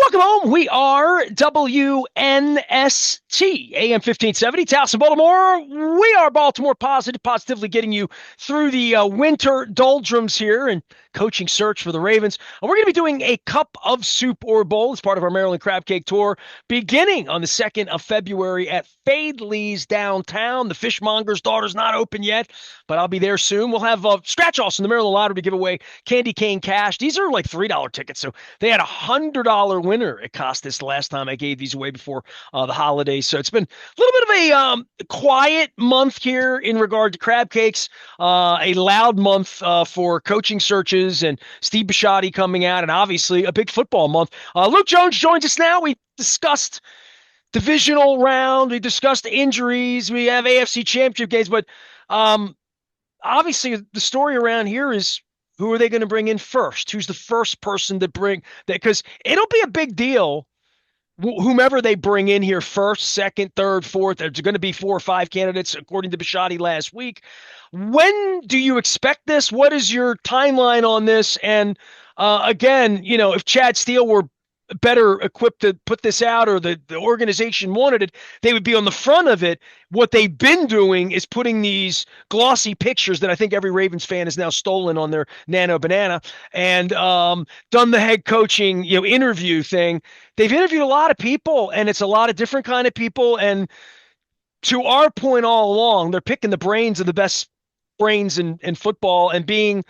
Welcome home. We are WNST, AM 1570, Towson, Baltimore. We are Baltimore Positive, positively getting you through the winter doldrums here and coaching search for the Ravens. We're going to be doing a Cup of Soup or Bowl as part of our Maryland Crab Cake Tour, beginning on the 2nd of February at Fadley's downtown. The Fishmonger's daughter's not open yet, but I'll be there soon. We'll have scratch-offs in the Maryland Lottery to give away candy cane cash. These are like $3 tickets, so they had a $100 winner it cost this last time I gave these away before the holidays. So it's been a little bit of a quiet month here in regard to crab cakes, a loud month for coaching searches and Steve Bisciotti coming out, and obviously a big football month. Luke Jones joins us now. We discussed divisional round. We discussed injuries. We have AFC championship games, but obviously the story around here is, who are they going to bring in first? Who's the first person to bring that? Because it'll be a big deal, whomever they bring in here first, second, third, fourth. There's going to be 4 or 5 candidates, according to Bisciotti last week. When do you expect this? What is your timeline on this? And again, if Chad Steele were better equipped to put this out, or the organization wanted it, they would be on the front of it. What they've been doing is putting these glossy pictures that I think every Ravens fan has now stolen on their Nano Banana, and done the head coaching interview thing. They've interviewed a lot of people, and it's a lot of different kind of people. And to our point all along, they're picking the brains of the best brains in football and being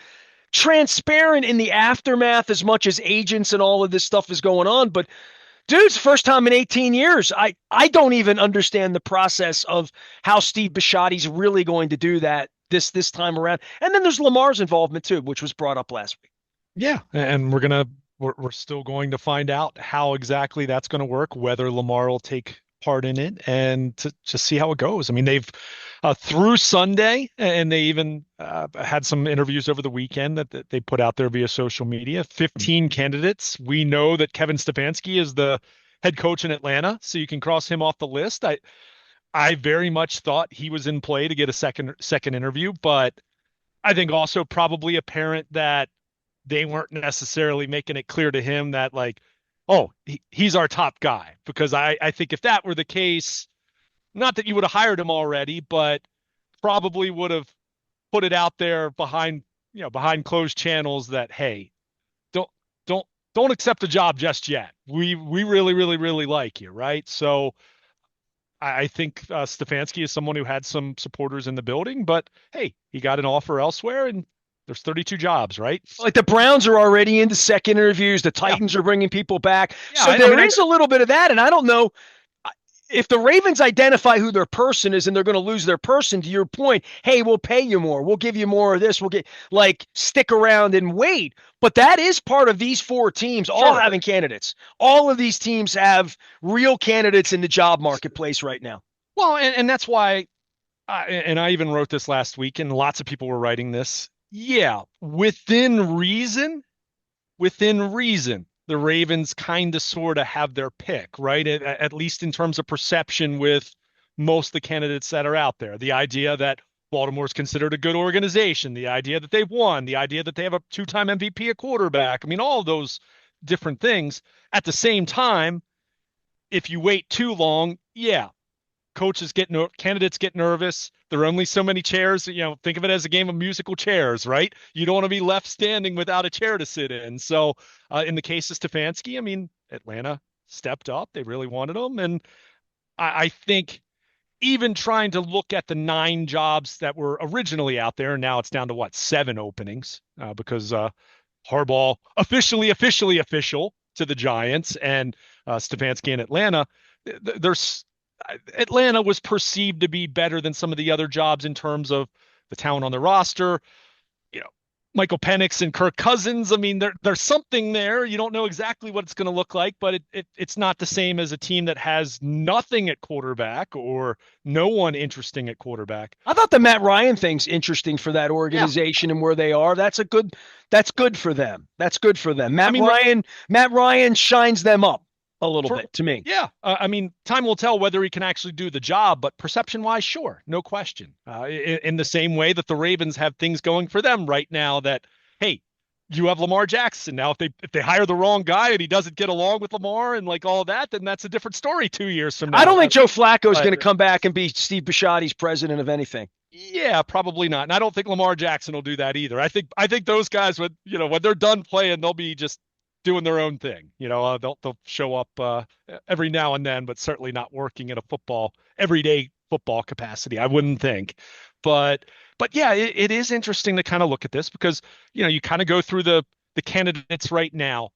transparent in the aftermath as much as agents and all of this stuff is going on. But dude's first time in 18 years. I don't even understand the process of how Steve Bisciotti's really going to do that this time around. And then there's Lamar's involvement too, which was brought up last week. Yeah, and we're still going to find out how exactly that's going to work, whether Lamar will take part in it, and to just see how it goes. I mean, they've through Sunday, and they even had some interviews over the weekend that they put out there via social media. 15 candidates. We know that Kevin Stefanski is the head coach in Atlanta, so you can cross him off the list. I very much thought he was in play to get a second interview, but I think also probably apparent that they weren't necessarily making it clear to him that, like, oh, he's our top guy. Because I think if that were the case, not that you would have hired him already, but probably would have put it out there behind closed channels that, hey, don't accept the job just yet. We really, really, really like you, right? So I think Stefanski is someone who had some supporters in the building, but hey, he got an offer elsewhere, and there's 32 jobs, right? Like, the Browns are already into second interviews. The Titans are bringing people back. So there is a little bit of that. And I don't know if the Ravens identify who their person is and they're going to lose their person, to your point. Hey, we'll pay you more. We'll give you more of this. We'll get, stick around and wait. But that is part of these 4 teams all having candidates. All of these teams have real candidates in the job marketplace right now. Well, and that's why, and I even wrote this last week, and lots of people were writing this. Yeah, within reason, the Ravens kind of sort of have their pick, right? At least in terms of perception with most of the candidates that are out there. The idea that Baltimore is considered a good organization, the idea that they've won, the idea that they have a 2-time MVP at quarterback. I mean, all those different things. At the same time, if you wait too long, candidates get nervous. There are only so many chairs. Think of it as a game of musical chairs, right? You don't want to be left standing without a chair to sit in. So in the case of Stefanski, I mean, Atlanta stepped up. They really wanted him. And I think even trying to look at the 9 jobs that were originally out there, and now it's down to 7 openings because Harbaugh officially official to the Giants, and Stefanski in Atlanta. Atlanta was perceived to be better than some of the other jobs in terms of the talent on the roster. Michael Penix and Kirk Cousins. I mean, there's something there. You don't know exactly what it's going to look like, but it's not the same as a team that has nothing at quarterback or no one interesting at quarterback. I thought the Matt Ryan thing's interesting for that organization and where they are. That's good for them. That's good for them. Matt Ryan shines them up a little bit to me. Yeah. I mean, time will tell whether he can actually do the job, but perception-wise, sure, no question. In the same way that the Ravens have things going for them right now that, hey, you have Lamar Jackson. Now, if they hire the wrong guy and he doesn't get along with Lamar and like all of that, then that's a different story 2 years from I now. don't think Joe Flacco is going But to come back and be Steve Bisciotti's president of anything. yeah, probably not. And I don't think Lamar Jackson will do that either. I think those guys would, when they're done playing, they'll be just doing their own thing. They'll show up every now and then, but certainly not working in a everyday football capacity. I wouldn't think. But yeah, it is interesting to kind of look at this because you kind of go through the candidates right now.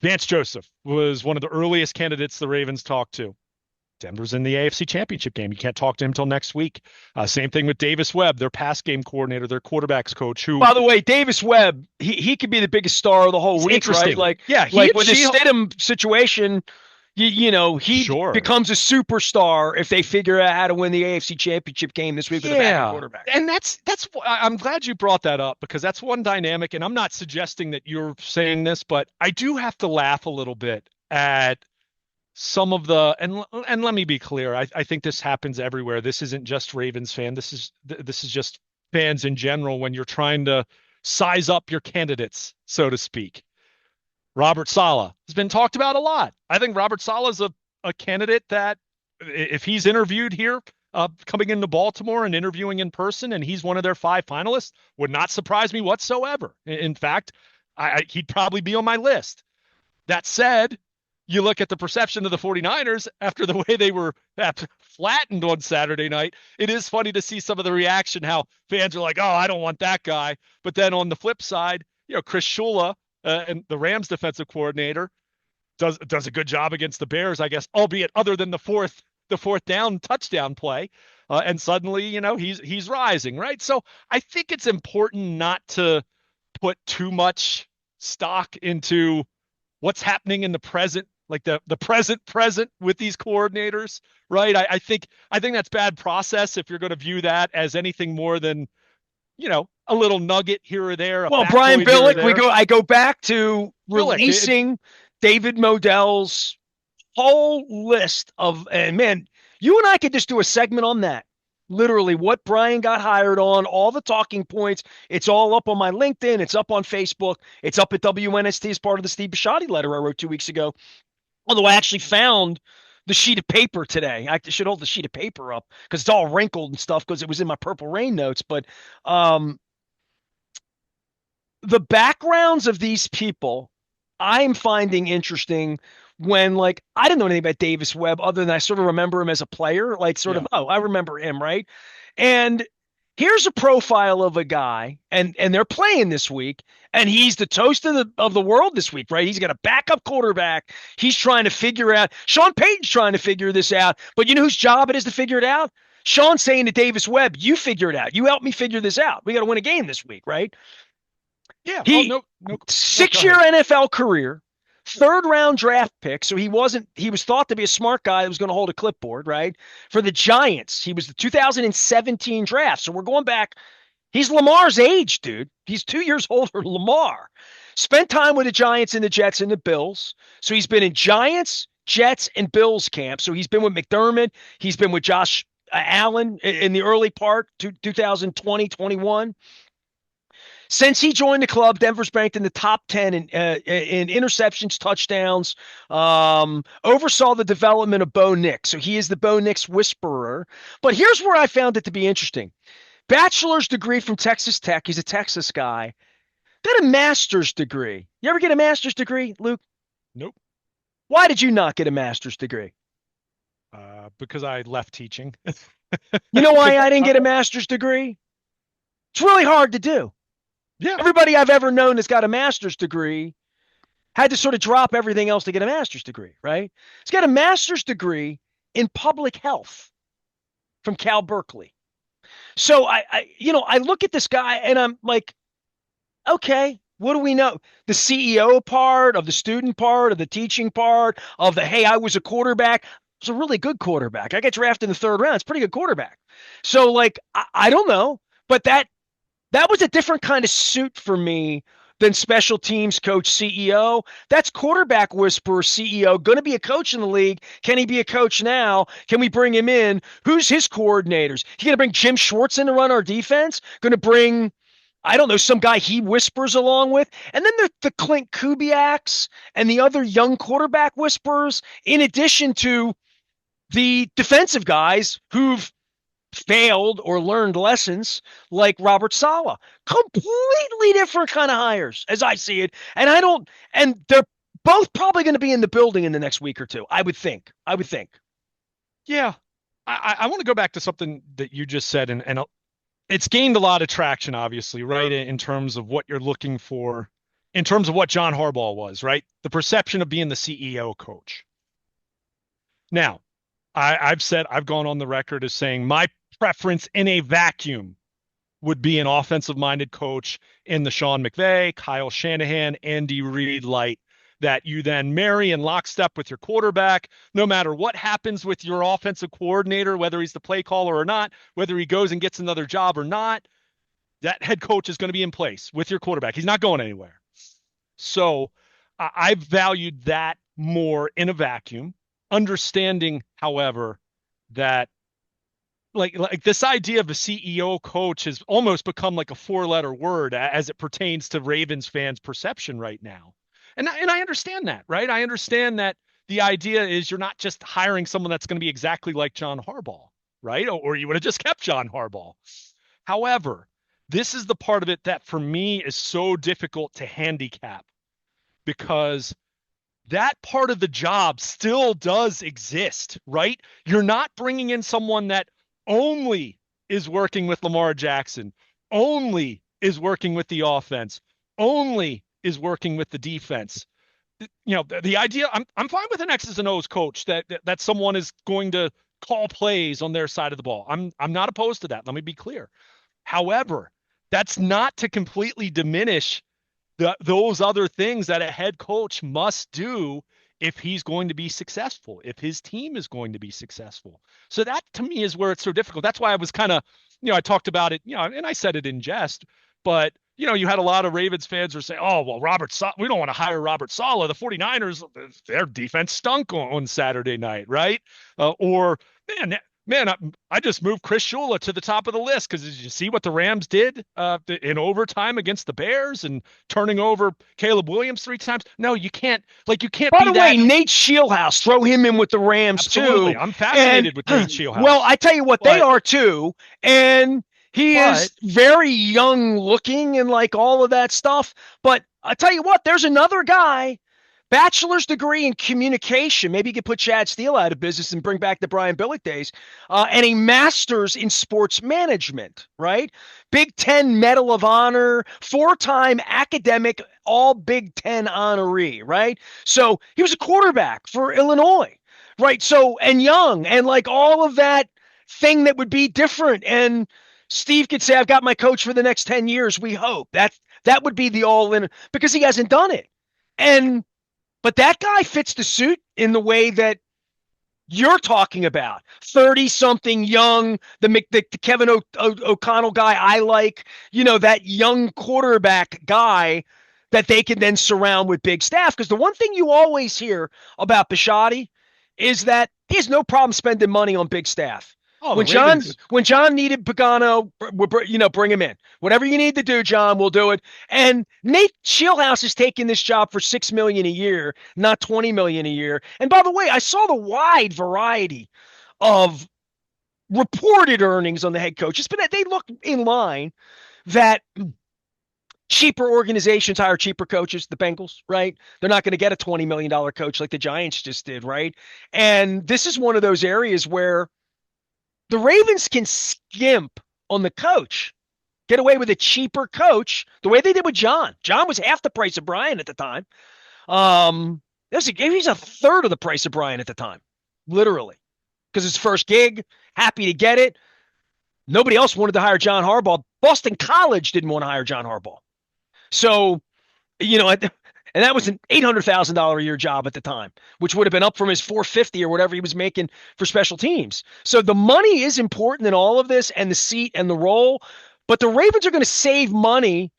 Vance Joseph was one of the earliest candidates the Ravens talked to. Denver's in the AFC Championship game. You can't talk to him till next week. Same thing with Davis Webb, their pass game coordinator, their quarterbacks coach, who By the way, Davis Webb, he could be the biggest star of the whole is week, interesting. right? Like, Yeah, like with the Stidham situation, he sure. becomes a superstar if they figure out how to win the AFC Championship game this week with a backup quarterback. And I'm glad you brought that up because that's one dynamic. And I'm not suggesting that you're saying this, but I do have to laugh a little bit at some of and let me be clear. I think this happens everywhere. This isn't just Ravens fan. This is just fans in general when you're trying to size up your candidates, so to speak. Robert Saleh has been talked about a lot. I think Robert Saleh is a candidate that if he's interviewed here, coming into Baltimore and interviewing in person, and he's one of their 5 finalists, would not surprise me whatsoever. In fact, he'd probably be on my list. That said, you look at the perception of the 49ers after the way they were flattened on Saturday night. It is funny to see some of the reaction, how fans are like, oh, I don't want that guy. But then on the flip side, Chris Shula, and the Rams defensive coordinator, does a good job against the Bears, I guess, albeit other than the fourth down touchdown play. And suddenly, he's rising, right? So I think it's important not to put too much stock into what's happening in the present, like the present with these coordinators, right? I think that's bad process if you're going to view that as anything more than, a little nugget here or there. Well, Brian Billick, I go back to releasing David Modell's whole list of, and man, you and I could just do a segment on that. Literally what Brian got hired on, all the talking points. It's all up on my LinkedIn. It's up on Facebook. It's up at WNST as part of the Steve Bisciotti letter I wrote 2 weeks ago. Although I actually found the sheet of paper today. I should hold the sheet of paper up because it's all wrinkled and stuff because it was in my Purple Rain notes. But the backgrounds of these people I'm finding interesting when, like, I didn't know anything about Davis Webb other than I sort of remember him as a player, like I remember him, right? And here's a profile of a guy, and they're playing this week, and he's the toast of the world this week, right? He's got a backup quarterback. He's trying to figure out. Sean Payton's trying to figure this out, but you know whose job it is to figure it out? Sean's saying to Davis Webb, you figure it out. You help me figure this out. We got to win a game this week, right? Yeah. He 6-year NFL career, 3rd-round draft pick. So he was thought to be a smart guy that was going to hold a clipboard, right? For the Giants, he was the 2017 draft. So we're going back. He's Lamar's age, dude. He's 2 years older than Lamar. Spent time with the Giants and the Jets and the Bills. So he's been in Giants, Jets, and Bills camp. So he's been with McDermott. He's been with Josh Allen in the early part, 2020, 21. Since he joined the club, Denver's ranked in the top 10 in interceptions, touchdowns, oversaw the development of Bo Nix. So he is the Bo Nix whisperer. But here's where I found it to be interesting. Bachelor's degree from Texas Tech. He's a Texas guy. Got a master's degree. You ever get a master's degree, Luke? Nope. Why did you not get a master's degree? Because I left teaching. You know why I didn't get a master's degree? It's really hard to do. Yeah. Everybody I've ever known that's got a master's degree had to sort of drop everything else to get a master's degree, right? He's got a master's degree in public health from Cal Berkeley. So I look at this guy and I'm like, okay, what do we know? The CEO part of the student part of the teaching part of the, hey, I was a quarterback. I was a really good quarterback. I got drafted in the 3rd round. It's a pretty good quarterback. So like, I don't know, but that was a different kind of suit for me than special teams coach CEO. That's quarterback whisperer CEO, going to be a coach in the league. Can he be a coach now? Can we bring him in? Who's his coordinators? He going to bring Jim Schwartz in to run our defense? Going to bring, I don't know, some guy he whispers along with. And then there's the Clint Kubiaks and the other young quarterback whisperers, in addition to the defensive guys who've failed or learned lessons like Robert Saleh. Completely different kind of hires as I see it. And they're both probably going to be in the building in the next week or two, I would think. I would think. Yeah. I want to go back to something that you just said, and it's gained a lot of traction, obviously, right? In terms of what you're looking for, in terms of what John Harbaugh was, right? The perception of being the CEO coach. Now, I've gone on the record as saying my preference in a vacuum would be an offensive minded coach in the Sean McVay, Kyle Shanahan, Andy Reid light that you then marry in lockstep with your quarterback. No matter what happens with your offensive coordinator, whether he's the play caller or not, whether he goes and gets another job or not, that head coach is going to be in place with your quarterback. He's not going anywhere. So I've valued that more in a vacuum, understanding, however, that like this idea of a CEO coach has almost become like a four-letter word as it pertains to Ravens fans' perception right now. And I understand that, right? I understand that the idea is you're not just hiring someone that's going to be exactly like John Harbaugh, right? Or you would have just kept John Harbaugh. However, this is the part of it that for me is so difficult to handicap because that part of the job still does exist, right? You're not bringing in someone that only is working with Lamar Jackson, only is working with the offense, only is working with the defense. You know, the idea I'm fine with an X's and O's coach that someone is going to call plays on their side of the ball. I'm not opposed to that. Let me be clear. However, that's not to completely diminish those other things that a head coach must do if he's going to be successful, if his team is going to be successful. So that to me is where it's so difficult. That's why I was kind of, I talked about it, and I said it in jest, but you had a lot of Ravens fans who say, oh, well, we don't want to hire Robert Saleh. The 49ers, their defense stunk on Saturday night, right? Or, man, I just moved Chris Shula to the top of the list because did you see what the Rams did in overtime against the Bears and turning over Caleb Williams 3 times? No, you can't. Like, you can't By be the way, that. Nate Shieldhouse, throw him in with the Rams Absolutely. too. I'm And fascinated with Nate Shieldhouse. well, I tell you what, they But, are too. And he but is very young looking and like all of that stuff. But I tell you what, there's another guy, bachelor's degree in communication. Maybe you could put Chad Steele out of business and bring back the Brian Billick days, and a master's in sports management, right? Big Ten Medal of Honor, four-time academic, all Big Ten honoree, right? So he was a quarterback for Illinois, right? So, and young, and like all of that thing that would be different. And Steve could say, I've got my coach for the next 10 years. We hope that would be the all in because he hasn't done it. And but that guy fits the suit in the way that you're talking about. 30 something young, the Kevin O'Connell guy I like, that young quarterback guy that they can then surround with big staff. Because the one thing you always hear about Bisciotti is that he has no problem spending money on big staff. oh, the When John Ravens. when John needed Pagano, bring him in. Whatever you need to do, John, we'll do it. And Nate Shieldhouse is taking this job for $6 million a year, not $20 million a year. And by the way, I saw the wide variety of reported earnings on the head coach. They look in line that cheaper organizations hire cheaper coaches, the Bengals, right? They're not going to get a $20 million coach like the Giants just did, right? And this is one of those areas where the Ravens can skimp on the coach, get away with a cheaper coach, the way they did with John. John was half the price of Brian at the time. He's a third of the price of Brian at the time, literally, because his first gig, happy to get it. Nobody else wanted to hire John Harbaugh. Boston College didn't want to hire John Harbaugh. So, and that was an $800,000 a year job at the time, which would have been up from his $450 or whatever he was making for special teams. So the money is important in all of this, and the seat and the role. But the Ravens are going to save money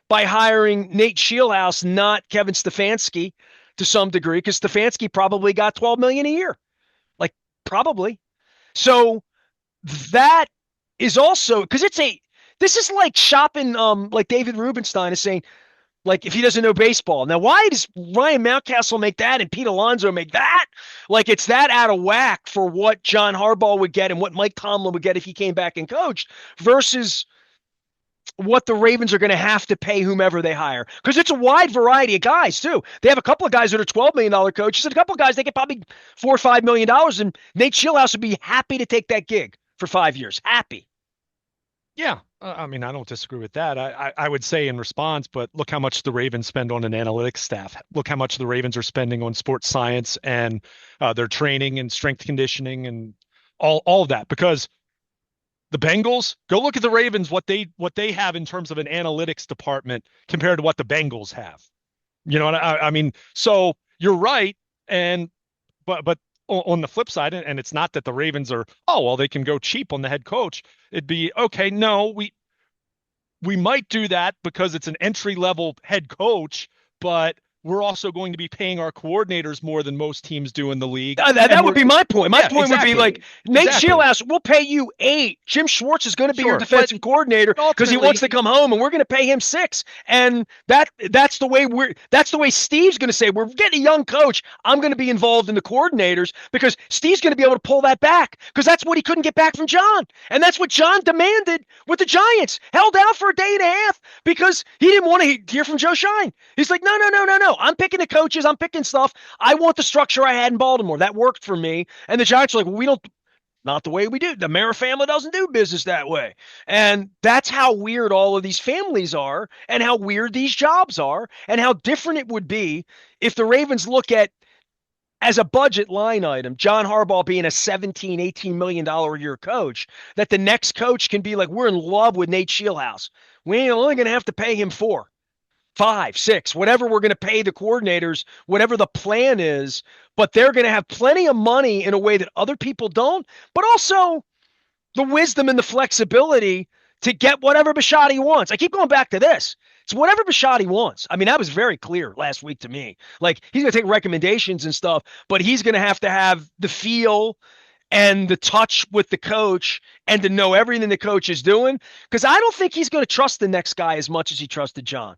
by hiring Nate Shieldhouse, not Kevin Stefanski, to some degree, because Stefanski probably got $12 million a year, like probably. So that is also because This is like shopping, like David Rubenstein is saying, like if he doesn't know baseball. Now, why does Ryan Mountcastle make that and Pete Alonso make that? Like it's that out of whack for what John Harbaugh would get and what Mike Tomlin would get if he came back and coached versus what the Ravens are going to have to pay whomever they hire. Because it's a wide variety of guys, too. They have a couple of guys that are $12 million coaches and a couple of guys they get probably $4 or $5 million. And Nate Shieldhouse would be happy to take that gig for 5 years. Happy. Yeah, I mean, I don't disagree with that. I would say in response, but look how much the Ravens spend on an analytics staff. Look how much the Ravens are spending on sports science and their training and strength conditioning and all of that. Because the Bengals, go look at the Ravens, what they have in terms of an analytics department compared to what the Bengals have. You know what I mean? So you're right, and but on the flip side, and it's not that the Ravens are, oh well, they can go cheap on the head coach. It'd be okay. No, we might do that because it's an entry level head coach, but we're also going to be paying our coordinators more than most teams do in the league. That would be my point. My Yeah, point would be exactly. like Nate Exactly. Shieldhouse, we'll pay you 8. Jim Schwartz is going to be your Sure, defensive coordinator but because he wants to come home, and we're going to pay him 6. And that's the way Steve's going to say we're getting a young coach. I'm going to be involved in the coordinators because Steve's going to be able to pull that back because that's what he couldn't get back from John, and that's what John demanded with the Giants. Held out for a day and a half because he didn't want to hear from Joe Shine. He's like, no. I'm picking the coaches. I'm picking stuff. I want the structure I had in Baltimore. That worked for me. And the Giants are like, well, we don't, not the way we do. The Mara family doesn't do business that way. And that's how weird all of these families are and how weird these jobs are and how different it would be if the Ravens look at as a budget line item, John Harbaugh being a $17, $18 million a year coach, that the next coach can be like, we're in love with Nate Shieldhouse. We ain't only going to have to pay him 4, 5, 6, whatever we're going to pay the coordinators, whatever the plan is, but they're going to have plenty of money in a way that other people don't, but also the wisdom and the flexibility to get whatever Bisciotti wants. I keep going back to this. It's whatever Bisciotti wants. I mean, that was very clear last week to me. Like, he's going to take recommendations and stuff, but he's going to have the feel and the touch with the coach and to know everything the coach is doing. Because I don't think he's going to trust the next guy as much as he trusted John.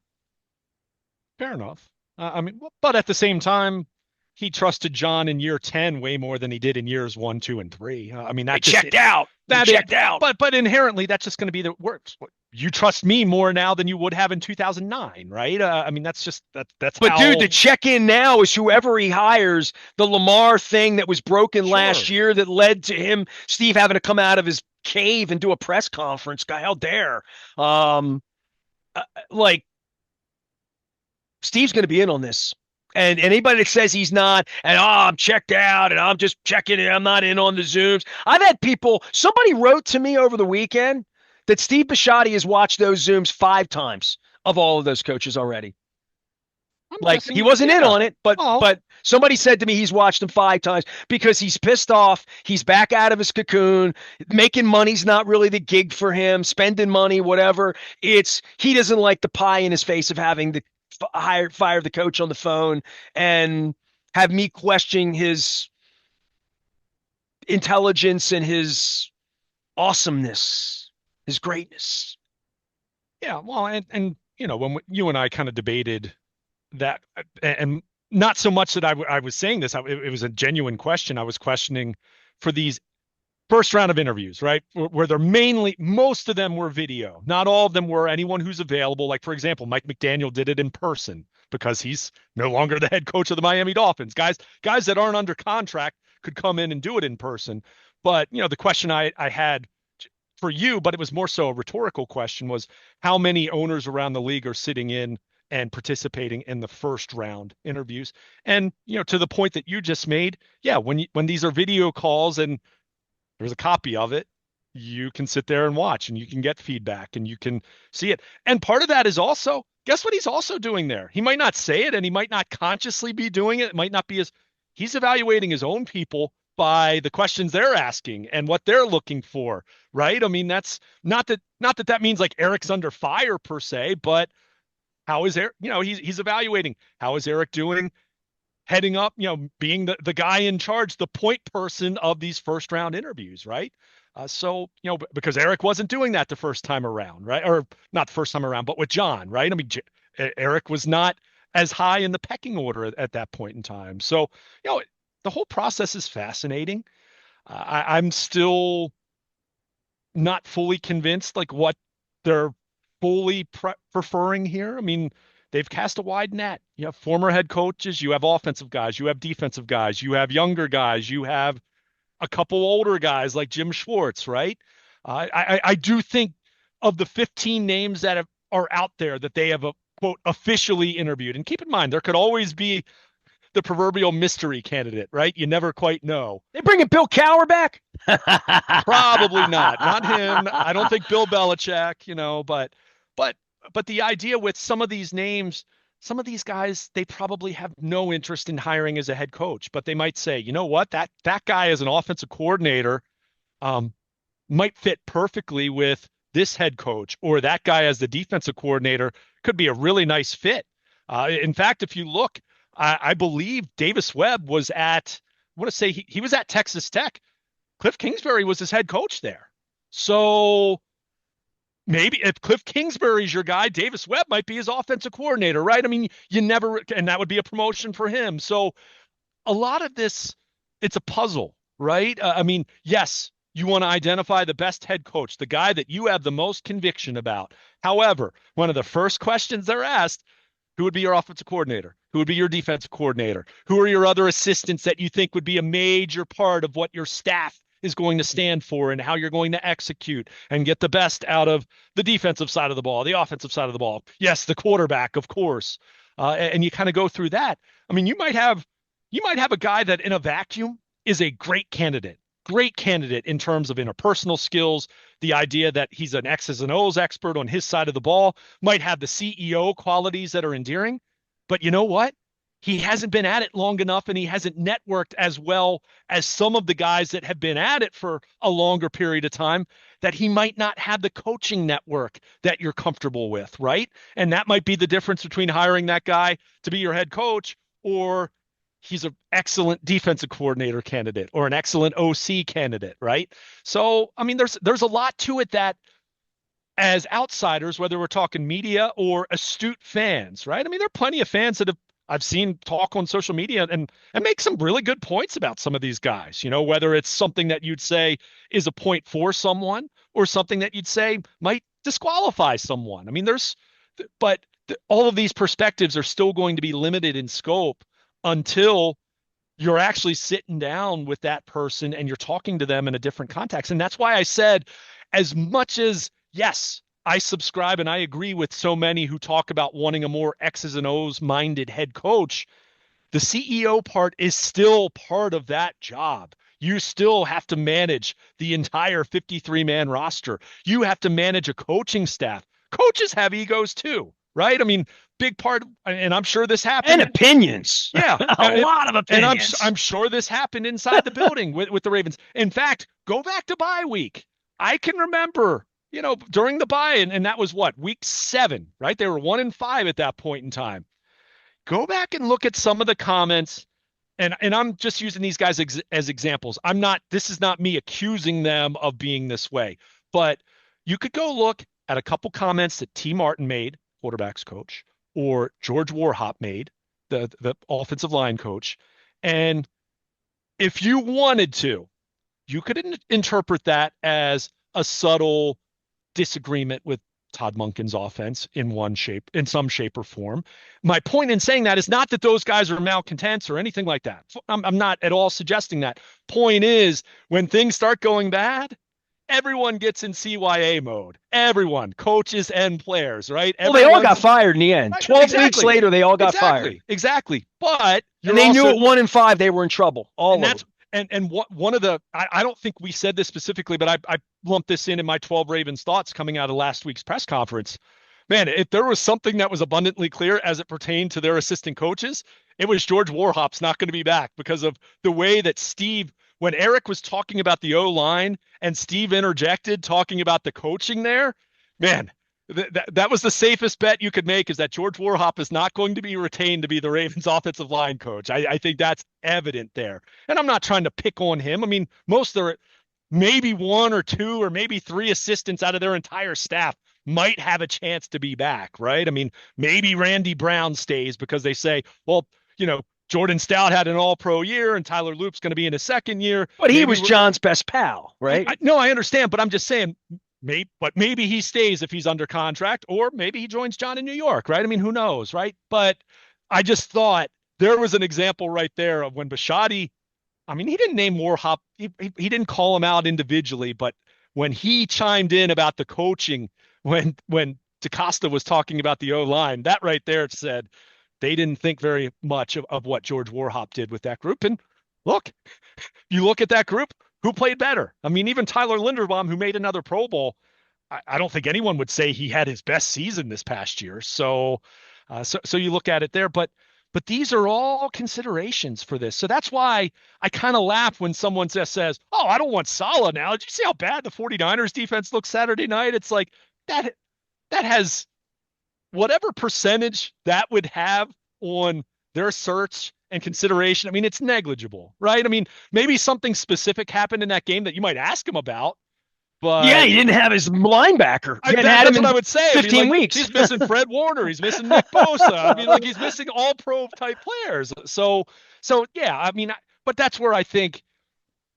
fair enough. I mean, but at the same time, he trusted John in year 10 way more than he did in years 1, 2, and 3. I mean, They checked out. But inherently, that's just going to be the works. You trust me more now than you would have in 2009, right? I mean, that's just that's. But how, dude, the check-in now is whoever he hires. The Lamar thing that was broken last year that led to him, Steve, having to come out of his cave and do a press conference. God, how dare? Like Steve's going to be in on this. And anybody that says he's not, and I'm checked out, and I'm just checking it, I'm not in on the Zooms. I've had people, somebody wrote to me over the weekend that Steve Bisciotti has watched those Zooms 5 times of all of those coaches already. Like he wasn't in on it, but somebody said to me he's watched them 5 times because he's pissed off. He's back out of his cocoon. Making money's not really the gig for him. Spending money, whatever. He doesn't like the pie in his face of having to fire the coach on the phone and have me question his intelligence and his awesomeness, his greatness. Yeah, well, and you know, when you and I kind of debated that, and not so much that I was saying this, it was a genuine question. I was questioning for these first round of interviews, right? Where they're mainly, most of them were video. Not all of them were anyone who's available. Like, for example, Mike McDaniel did it in person because he's no longer the head coach of the Miami Dolphins. Guys that aren't under contract could come in and do it in person. But, you know, the question I had for you, but it was more so a rhetorical question, was how many owners around the league are sitting in and participating in the first round interviews? And, you know, to the point that you just made, yeah, when these are video calls and there's a copy of it, you can sit there and watch and you can get feedback and you can see it. And part of that is also, guess what he's also doing there? He might not say it and he might not consciously be doing it. It might not be he's evaluating his own people by the questions they're asking and what they're looking for, right? I mean, that's not that means like Eric's under fire per se, but how is Eric, you know, he's evaluating, how is Eric doing? heading up, being the guy in charge, the point person of these first round interviews, right? Because Eric wasn't doing that the first time around, right? Or not the first time around, but with John, right? I mean, Eric was not as high in the pecking order at that point in time. So, the whole process is fascinating. I'm still not fully convinced like what they're fully preferring here. I mean, they've cast a wide net. You have former head coaches, you have offensive guys, you have defensive guys, you have younger guys, you have a couple older guys like Jim Schwartz, right? I do think of the 15 names that are out there that they have quote officially interviewed. And keep in mind, there could always be the proverbial mystery candidate, right? You never quite know. They bringing Bill Cowher back? Probably not him. I don't think Bill Belichick, but but the idea with some of these names, some of these guys, they probably have no interest in hiring as a head coach, but they might say, you know what, that guy as an offensive coordinator um, might fit perfectly with this head coach, or that guy as the defensive coordinator could be a really nice fit. In fact, if you look, I believe Davis Webb was I want to say he was at Texas Tech. Cliff Kingsbury was his head coach there. So maybe if Cliff Kingsbury's your guy, Davis Webb might be his offensive coordinator, right? I mean, you never, and that would be a promotion for him. So a lot of this, it's a puzzle, right? I mean, yes, you want to identify the best head coach, the guy that you have the most conviction about. However, one of the first questions they're asked, who would be your offensive coordinator? Who would be your defensive coordinator? Who are your other assistants that you think would be a major part of what your staff is going to stand for and how you're going to execute and get the best out of the defensive side of the ball, the offensive side of the ball? Yes, the quarterback, of course. And you kind of go through that. I mean, you might have a guy that in a vacuum is a great candidate in terms of interpersonal skills, the idea that he's an X's and O's expert on his side of the ball, might have the CEO qualities that are endearing. But you know what? He hasn't been at it long enough and he hasn't networked as well as some of the guys that have been at it for a longer period of time, that he might not have the coaching network that you're comfortable with, right? And that might be the difference between hiring that guy to be your head coach, or he's an excellent defensive coordinator candidate or an excellent OC candidate, right? So, I mean, there's a lot to it that as outsiders, whether we're talking media or astute fans, right? I mean, there are plenty of fans that I've seen talk on social media and make some really good points about some of these guys, whether it's something that you'd say is a point for someone or something that you'd say might disqualify someone. I mean, but all of these perspectives are still going to be limited in scope until you're actually sitting down with that person and you're talking to them in a different context. And that's why I said, as much as, yes, I subscribe and I agree with so many who talk about wanting a more X's and O's minded head coach, the CEO part is still part of that job. You still have to manage the entire 53-man roster. You have to manage a coaching staff. Coaches have egos too, right? I mean, big part, and I'm sure this happened. And opinions. Yeah. A lot of opinions. And I'm sure this happened inside the building with the Ravens. In fact, go back to bye week. I can remember, during the bye, and that was what, week 7, right? They were 1-5 at that point in time. Go back and look at some of the comments, and I'm just using these guys as examples. This is not me accusing them of being this way, but you could go look at a couple comments that T. Martin made, quarterback's coach, or George Warhop made, the offensive line coach. And if you wanted to, you could interpret that as a subtle disagreement with Todd Monken's offense in some shape or form. My point in saying that is not that those guys are malcontents or anything like that. I'm not at all suggesting that. Point is, when things start going bad, everyone gets in CYA mode. Everyone, coaches and players, right? Well, they all got fired in the end. Right, 12 weeks later, they all got fired. Exactly. But and they knew at 1-5 they were in trouble. All of them. And one of the, I don't think we said this specifically, but I lumped this in my 12 Ravens thoughts coming out of last week's press conference. Man, if there was something that was abundantly clear as it pertained to their assistant coaches, it was George Warhop's not going to be back because of the way that Steve, when Eric was talking about the O-line and Steve interjected talking about the coaching there, man, That was the safest bet you could make, is that George Warhop is not going to be retained to be the Ravens offensive line coach. I think that's evident there. And I'm not trying to pick on him. I mean, most are maybe one or two or maybe three assistants out of their entire staff might have a chance to be back, right? I mean, maybe Randy Brown stays because they say, well, Jordan Stout had an all-pro year and Tyler Loop's going to be in his second year. But he Maybe was John's best pal, right? no, I understand, but I'm just saying, maybe he stays if he's under contract, or maybe he joins John in New York, right? I mean, who knows, right? But I just thought there was an example right there of when Bisciotti, I mean, he didn't name Warhop, he didn't call him out individually, but when he chimed in about the coaching, when DeCosta was talking about the O-line, that right there said they didn't think very much of what George Warhop did with that group. And look, you look at that group, who played better? I mean, even Tyler Linderbaum, who made another Pro Bowl, I don't think anyone would say he had his best season this past year. So you look at it there, but these are all considerations for this. So that's why I kind of laugh when someone just says, "Oh, I don't want Saleh now." Did you see how bad the 49ers defense looked Saturday night? It's like that has whatever percentage that would have on their search and consideration. I mean, it's negligible, right? I mean, maybe something specific happened in that game that you might ask him about, Yeah, but he didn't have his linebacker. He hadn't had that's him what I in would say. 15 weeks. He's missing Fred Warner. He's missing Nick Bosa. I mean, like, he's missing all pro type players. So yeah, I mean, but that's where I think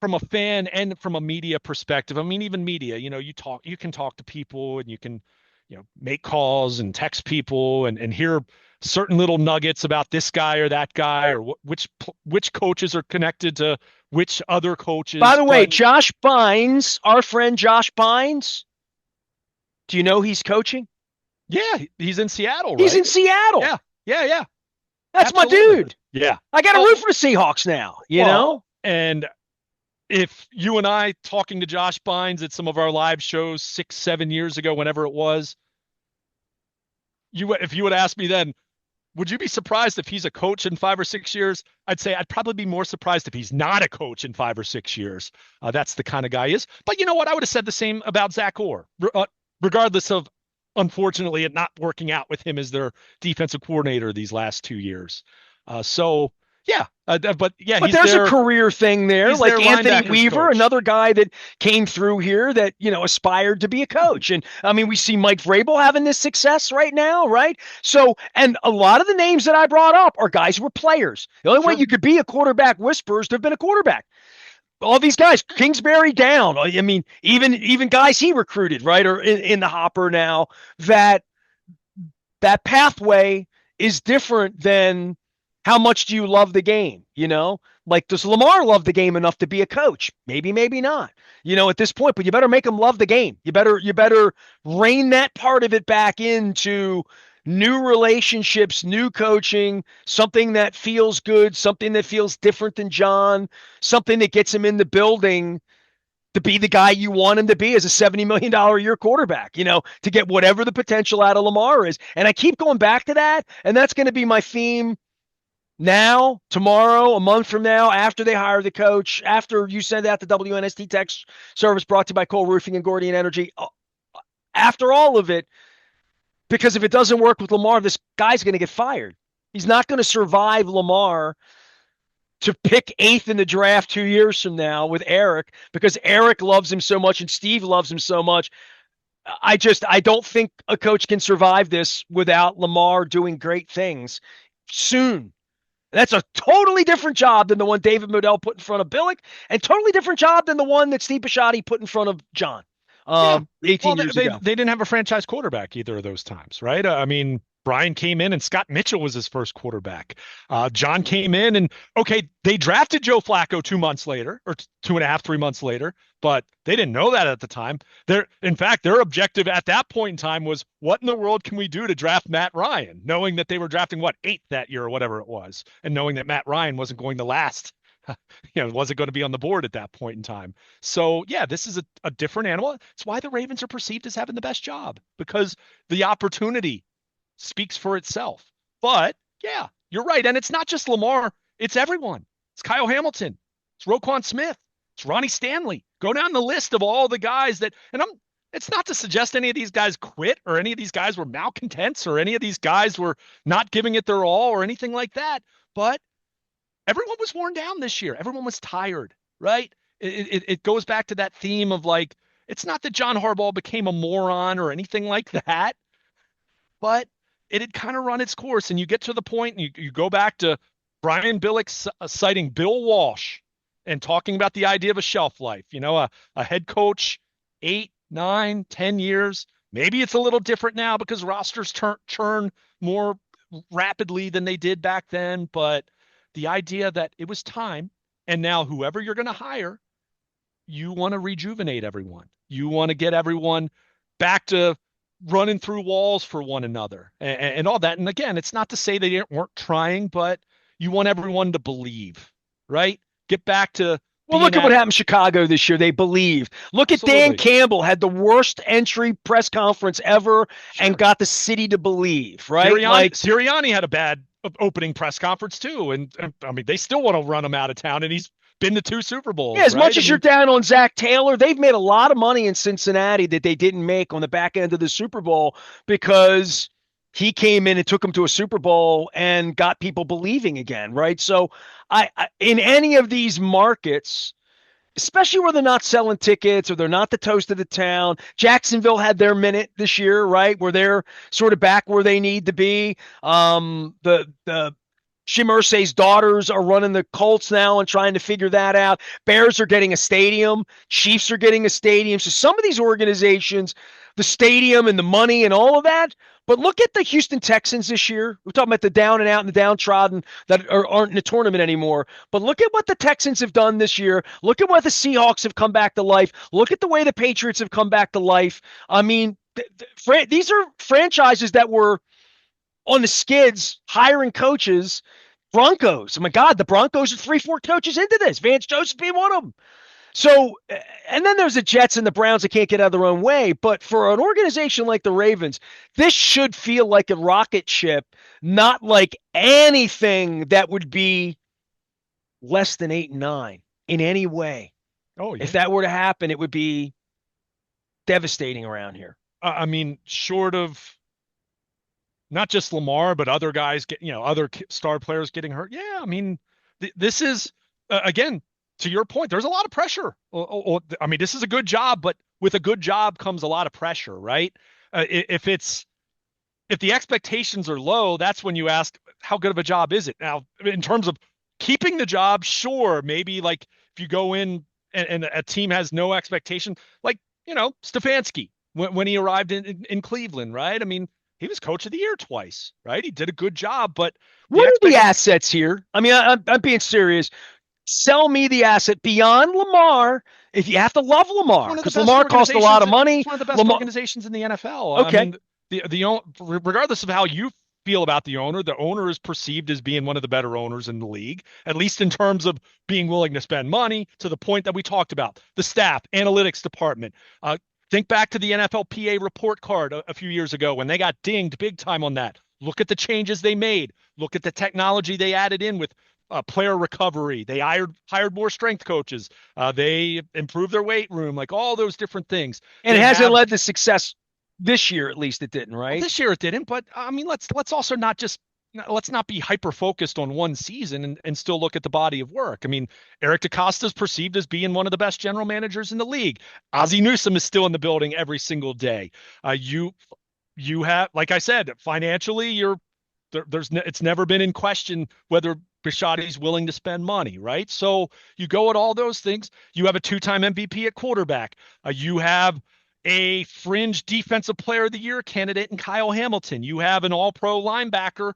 from a fan and from a media perspective, I mean, even media, you can talk to people and you can, make calls and text people and hear certain little nuggets about this guy or that guy, or which coaches are connected to which other coaches. By the way, Josh Bynes, our friend Josh Bynes, do you know he's coaching? Yeah, he's in Seattle, right? He's in Seattle. Yeah. That's Absolutely. my dude. Yeah. I got to root for the Seahawks now, you know? And if you and I talking to Josh Bynes at some of our live shows 6-7 years ago, whenever it was, if you would ask me then, would you be surprised if he's a coach in 5 or 6 years? I'd say I'd probably be more surprised if he's not a coach in 5 or 6 years. That's the kind of guy he is. But you know what? I would have said the same about Zach Orr, regardless of, unfortunately, it not working out with him as their defensive coordinator these last 2 years. Yeah, but there's a career thing there, like Anthony Weaver, coach. Another guy that came through here that, aspired to be a coach. And I mean, we see Mike Vrabel having this success right now, right? So, and a lot of the names that I brought up are guys who were players. The only way you could be a quarterback whisperer is to have been a quarterback. All these guys, Kingsbury down. I mean, even guys he recruited, right, are in the hopper now. That pathway is different than how much do you love the game? Like, does Lamar love the game enough to be a coach? Maybe, maybe not. At this point, but you better make him love the game. You better rein that part of it back into new relationships, new coaching, something that feels good, something that feels different than John, something that gets him in the building to be the guy you want him to be as a $70 million a year quarterback, to get whatever the potential out of Lamar is. And I keep going back to that, and that's going to be my theme now, tomorrow, a month from now, after they hire the coach, after you send out the WNST text service brought to you by Cole Roofing and Gordian Energy, after all of it, because if it doesn't work with Lamar, this guy's going to get fired. He's not going to survive Lamar to pick 8th in the draft 2 years from now with Eric, because Eric loves him so much and Steve loves him so much. I don't think a coach can survive this without Lamar doing great things soon. That's a totally different job than the one David Modell put in front of Billick, and totally different job than the one that Steve Bisciotti put in front of John 18 years ago. They didn't have a franchise quarterback either of those times, right? I mean, Brian came in and Scott Mitchell was his first quarterback. John came in and, okay, they drafted Joe Flacco 2 months later, or 2.5, 3 months later, but they didn't know that at the time. In fact, their objective at that point in time was, what in the world can we do to draft Matt Ryan? Knowing that they were drafting, 8th that year or whatever it was, and knowing that Matt Ryan wasn't going to last, wasn't going to be on the board at that point in time. So, yeah, this is a different animal. It's why the Ravens are perceived as having the best job, because the opportunity speaks for itself. But yeah, you're right. And it's not just Lamar, it's everyone. It's Kyle Hamilton, it's Roquan Smith, it's Ronnie Stanley. Go down the list of all the guys that, and It's not to suggest any of these guys quit or any of these guys were malcontents or any of these guys were not giving it their all or anything like that. But everyone was worn down this year. Everyone was tired, right? It goes back to that theme of like, it's not that John Harbaugh became a moron or anything like that, but it had kind of run its course. And you get to the point and you go back to Brian Billick citing Bill Walsh and talking about the idea of a shelf life, a head coach, 8, 9, 10 years. Maybe it's a little different now because rosters churn more rapidly than they did back then. But the idea that it was time, and now whoever you're going to hire, you want to rejuvenate everyone. You want to get everyone back to running through walls for one another and all that. And again, it's not to say they weren't trying, but you want everyone to believe, right? Get back to Well, look at what happened in Chicago this year. They believed. Look at Dan Campbell, had the worst entry press conference ever and got the city to believe, right? Sirianni had a bad opening press conference too. And I mean, they still want to run him out of town, and he's been to 2 Super Bowls. Yeah, as much as you're down on Zach Taylor, they've made a lot of money in Cincinnati that they didn't make on the back end of the Super Bowl because he came in and took them to a Super Bowl and got people believing again, right? So I in any of these markets, especially where they're not selling tickets or they're not the toast of the town. Jacksonville had their minute this year, right? Where they're sort of back where they need to be. The Jim Irsay's daughters are running the Colts now and trying to figure that out. Bears are getting a stadium. Chiefs are getting a stadium. So some of these organizations, the stadium and the money and all of that. But look at the Houston Texans this year. We're talking about the down and out and the downtrodden that aren't in the tournament anymore. But look at what the Texans have done this year. Look at what the Seahawks have come back to life. Look at the way the Patriots have come back to life. I mean, these are franchises that were on the skids hiring coaches. Broncos. Oh my God, the Broncos are 3-4 coaches into this. Vance Joseph being one of them. So, and then there's the Jets and the Browns that can't get out of their own way. But for an organization like the Ravens, this should feel like a rocket ship, not like anything that would be less than 8-9 in any way. Oh, yeah. If that were to happen, it would be devastating around here. I mean, short of not just Lamar, but other guys other star players getting hurt. Yeah, I mean, this is again, to your point, there's a lot of pressure. I mean, this is a good job, but with a good job comes a lot of pressure, right? If the expectations are low, that's when you ask, how good of a job is it? Now, in terms of keeping the job, sure, maybe like if you go in and a team has no expectation, like, Stefanski when he arrived in Cleveland, right? I mean, he was coach of the year twice, right? He did a good job, but what are the assets here? I mean, I'm being serious. Sell me the asset beyond Lamar. If you have to love Lamar, because Lamar cost a lot of money. It's one of the best organizations in the NFL. Okay. I mean, the regardless of how you feel about the owner is perceived as being one of the better owners in the league, at least in terms of being willing to spend money, to the point that we talked about. The staff, analytics department. Think back to the NFLPA report card a few years ago when they got dinged big time on that. Look at the changes they made. Look at the technology they added in with player recovery. They hired more strength coaches. They improved their weight room, like all those different things. And it hasn't led to success this year, at least it didn't, right? Well, this year it didn't, but I mean, let's also let's not be hyper focused on one season and still look at the body of work. I mean, Eric DeCosta is perceived as being one of the best general managers in the league. Ozzie Newsome is still in the building every single day. You have, like I said, financially, it's never been in question whether Bisciotti's willing to spend money, right? So you go at all those things. You have a 2-time MVP at quarterback. You have a fringe defensive player of the year candidate in Kyle Hamilton. You have an all-pro linebacker.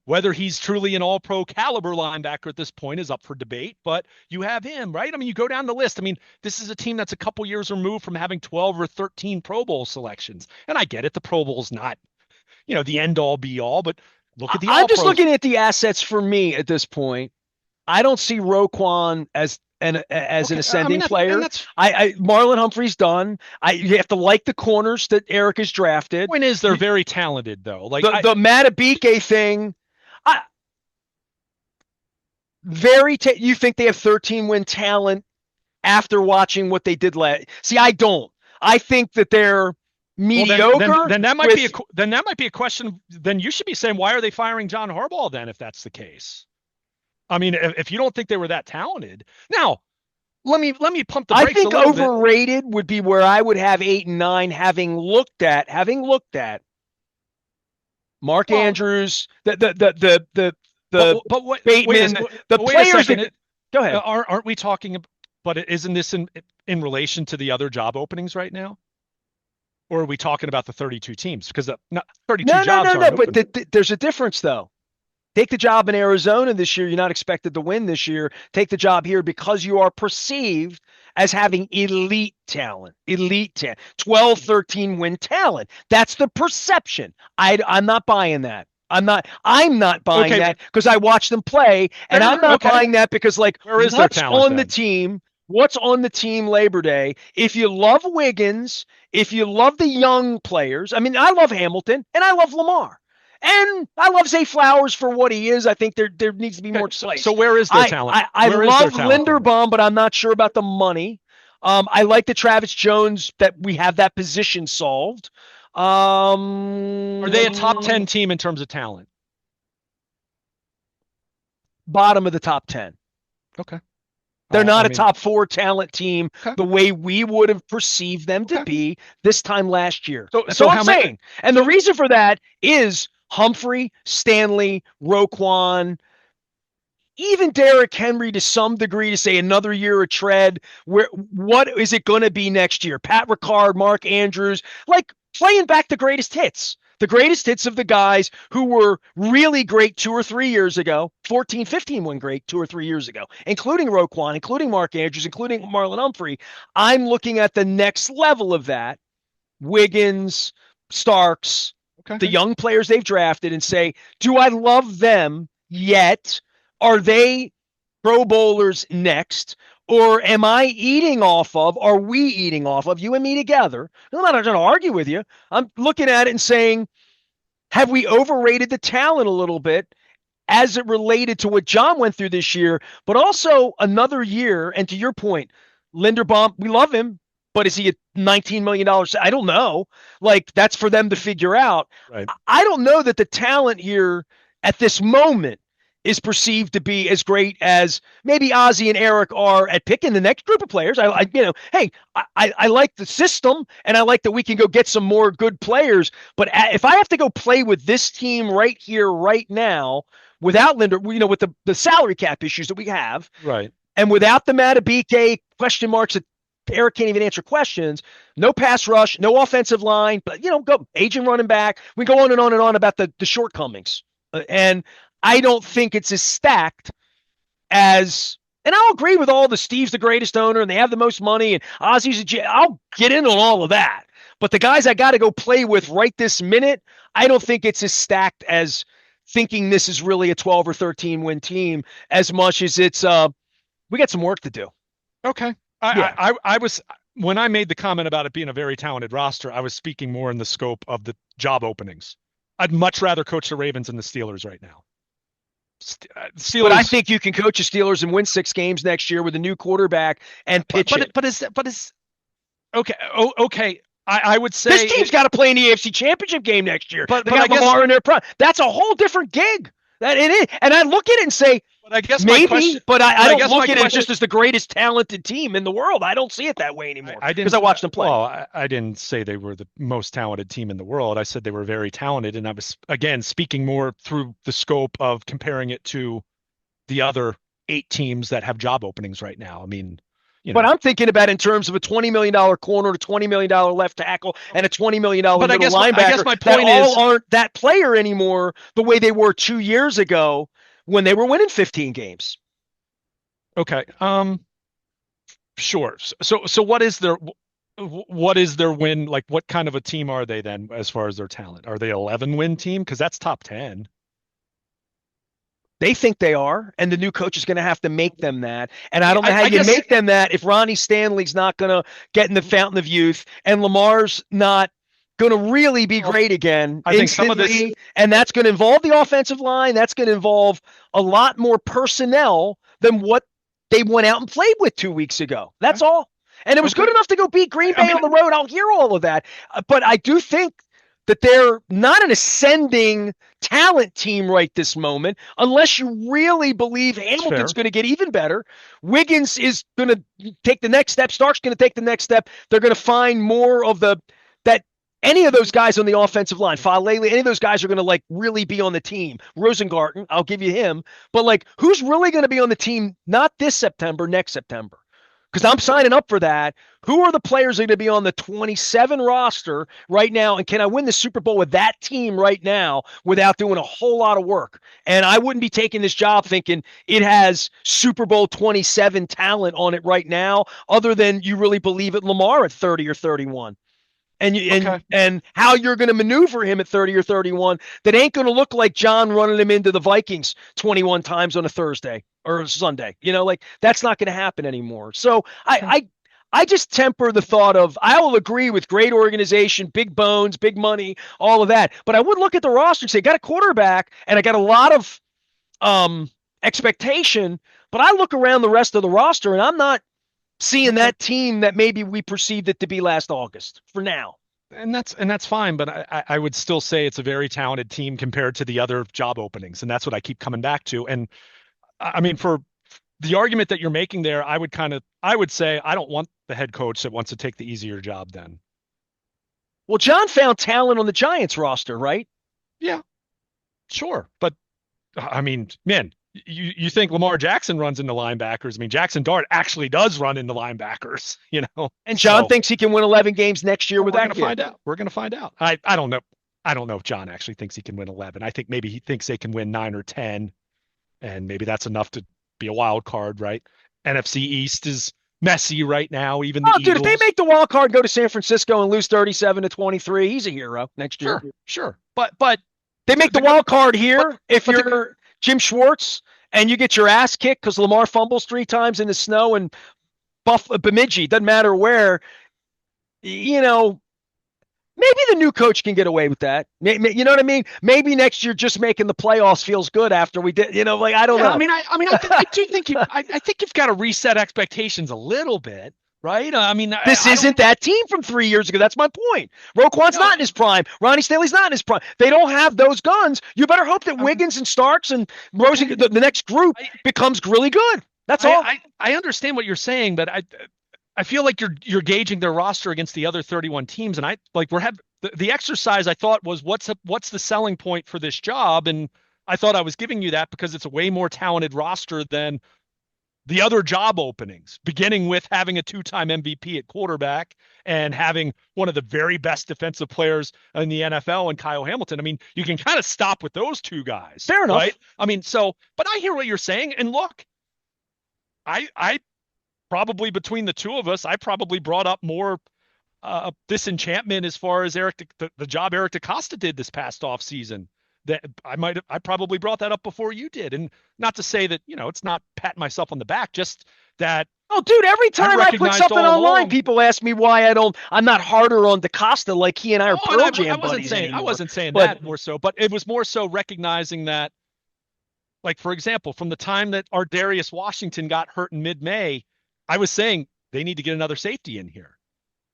Whether he's truly an all-pro caliber linebacker at this point is up for debate, but you have him, right? I mean, you go down the list. I mean, this is a team that's a couple years removed from having 12 or 13 Pro Bowl selections. And I get it. The Pro Bowl's not, the end-all be-all, but look at the I'm just looking at the assets for me at this point. I don't see Roquan as an ascending player. Marlon Humphrey's done. You have to like the corners that Eric has drafted. Point is, they're very talented, though. Like the Matabike thing. You think they have 13-win talent after watching what they did last? See, I don't. I think that they're Well, mediocre then that might be with. a question. Then you should be saying, why are they firing John Harbaugh then, if that's the case? I mean, if you don't think they were that talented, now let me pump the I brakes a think little bit. overrated would be where I would have 8 and 9, having looked at Mark Well, Andrews, the but what? Wait a Bateman, the wait a players second. that. Go ahead. Aren't we talking? But isn't this in relation to the other job openings right now? Or are we talking about the 32 teams? Because not 32 No, no, no, jobs no. aren't But open. there's a difference, though. Take the job in Arizona this year. You're not expected to win this year. Take the job here because you are perceived as having elite talent, 12, 13 win talent. That's the perception. I'm not buying that. I'm not buying Okay, that because I watch them play, and I'm fair. not Okay, buying that because like where is their talent then? what's on the team Labor Day? If you love Wiggins, if you love the young players, I mean, I love Hamilton and I love Lamar. And I love Zay Flowers for what he is. I think there needs to be Okay, more so place. where is their talent? I Where is their love talent then? Linderbaum, but I'm not sure about the money. I like the Travis Jones that we have that position solved. Are they a top 10 team in terms of talent? Bottom of the top 10. Okay. They're not I a mean, top 4 talent team okay, the way we would have perceived them to okay. be this time last year. So, That's so all how I'm many? saying. And the reason for that is Humphrey, Stanley, Roquan, even Derrick Henry to some degree to say another year of tread. What is it going to be next year? Pat Ricard, Mark Andrews, like playing back the greatest hits of the guys who were really great 2 or 3 years ago, 14, 15 went great 2 or 3 years ago, including Roquan, including Mark Andrews, including Marlon Humphrey. I'm looking at the next level of that. Wiggins, Starks, Okay. the young players they've drafted and say, do I love them yet? Are they Pro Bowlers next? Or are we eating off of you and me together? I'm not going to argue with you. I'm looking at it and saying, have we overrated the talent a little bit as it related to what John went through this year, but also another year? And to your point, Linderbaum, we love him, but is he a $19 million? I don't know. Like, that's for them to figure out. Right. I don't know that the talent here at this moment is perceived to be as great as maybe Ozzie and Eric are at picking the next group of players. I like the system and I like that we can go get some more good players. But if I have to go play with this team right here, right now, without Linder, with the salary cap issues that we have, Right. and without the Matabike question marks that Eric can't even answer questions, no pass rush, no offensive line, but go aging running back. We go on and on and on about the shortcomings. And I don't think it's as stacked as, and I'll agree with all the Steve's the greatest owner and they have the most money and Ozzy's I'll get in on all of that. But the guys I got to go play with right this minute, I don't think it's as stacked as thinking this is really a 12 or 13 win team as much as it's we got some work to do. Okay. I was when I made the comment about it being a very talented roster, I was speaking more in the scope of the job openings. I'd much rather coach the Ravens and the Steelers right now. Steelers, but I think you can coach the Steelers and win 6 games next year with a new quarterback and pitch it. But is okay. Okay. I would say this team's got to play in the AFC Championship game next year. But they got Lamar in their prime. That's a whole different gig. That it is. And I look at it and say, but I guess maybe, question, but I don't look at question, it just as the greatest talented team in the world. I don't see it that way anymore because I watched them play. Well, I didn't say they were the most talented team in the world. I said they were very talented. And I was, again, speaking more through the scope of comparing it to the other 8 teams that have job openings right now. I mean, but I'm thinking about in terms of a $20 million corner, a $20 million left tackle, and a $20 million middle linebacker. I guess my point that all aren't that player anymore the way they were 2 years ago when they were winning 15 games. Okay. Sure. So what is their win? Like, what kind of a team are they then as far as their talent? Are they 11 win team? Because that's top 10. They think they are, and the new coach is going to have to make them that. And I don't know how you make them that if Ronnie Stanley's not going to get in the fountain of youth and Lamar's not going to really be great again instantly. And that's going to involve the offensive line. That's going to involve a lot more personnel than what they went out and played with 2 weeks ago. That's all. And it was good Okay. enough to go beat Green I Bay mean, on the road. I'll hear all of that. But I do think that they're not an ascending talent team right this moment, unless you really believe it's Hamilton's fair. going to get even better. Wiggins is going to take the next step. Stark's going to take the next step. They're going to find more of that any of those guys on the offensive line, Falele, any of those guys are going to like really be on the team. Rosengarten, I'll give you him. But like, who's really going to be on the team? Not this September, next September. Because I'm signing up for that. Who are the players that are going to be on the 27 roster right now? And can I win the Super Bowl with that team right now without doing a whole lot of work? And I wouldn't be taking this job thinking it has Super Bowl 27 talent on it right now, other than you really believe it Lamar at 30 or 31 Okay. and how you're going to maneuver him at 30 or 31 that ain't going to look like John running him into the Vikings 21 times on a Thursday or a Sunday. Like that's not going to happen anymore. So Okay. I just temper the thought of I will agree with great organization, big bones, big money, all of that. But I would look at the roster and say, got a quarterback and I got a lot of expectation, but I look around the rest of the roster and I'm not seeing Okay. that team that maybe we perceived it to be last August for now. And that's fine, but I would still say it's a very talented team compared to the other job openings, and that's what I keep coming back to. And I mean, for the argument that you're making there, I would say I don't want the head coach that wants to take the easier job then. Well, John found talent on the Giants roster, right? Yeah, sure. But I mean, man, you think Lamar Jackson runs into linebackers? I mean, Jackson Dart actually does run into linebackers, you know. And John So thinks he can win 11 games next year well, with we're that gonna kid. find out. We're gonna find out. I don't know. I don't know if John actually thinks he can win 11. I think maybe he thinks they can win 9 or 10, and maybe that's enough to be a wild card, right? NFC East is messy right now. Even the Oh, dude, if they Eagles. make the wild card, go to San Francisco and lose 37-23, he's a hero next year. Sure, sure. But They make the the wild card but here if but the you're Jim Schwartz and you get your ass kicked because Lamar fumbles 3 times in the snow and Bemidji, doesn't matter where, you know, maybe the new coach can get away with that. You know what I mean? Maybe next year just making the playoffs feels good after we did, like, I don't Yeah, know. I do think I think you've got to reset expectations a little bit, right? I mean, This I don't, isn't that team from 3 years ago. That's my point. Roquan's no, not in his prime. Ronnie Stanley's not in his prime. They don't have those guns. You better hope that okay, Wiggins and Starks and Rosen, okay. the next group, I, becomes really good. That's all. I understand what you're saying, but I feel like you're gauging their roster against the other 31 teams, and I like we're have the exercise I thought was what's the selling point for this job, and I thought I was giving you that because it's a way more talented roster than the other job openings, beginning with having a two-time MVP at quarterback and having one of the very best defensive players in the NFL and Kyle Hamilton. I mean, you can kind of stop with those two guys, Fair enough. right? I mean, but I hear what you're saying. And look, I probably between the two of us, I probably brought up more disenchantment as far as the job Eric DeCosta did this past off season. That I probably brought that up before you did, and not to say that it's not patting myself on the back, just that Oh, dude, every I've time I put recognized something all online, along. people ask me why I'm not harder on DeCosta like he and I are Oh, and Pearl I Jam wasn't buddies saying I anymore. wasn't saying But that more so, but it was more so recognizing that, like for example, from the time that our Darius Washington got hurt in mid-May, I was saying they need to get another safety in here.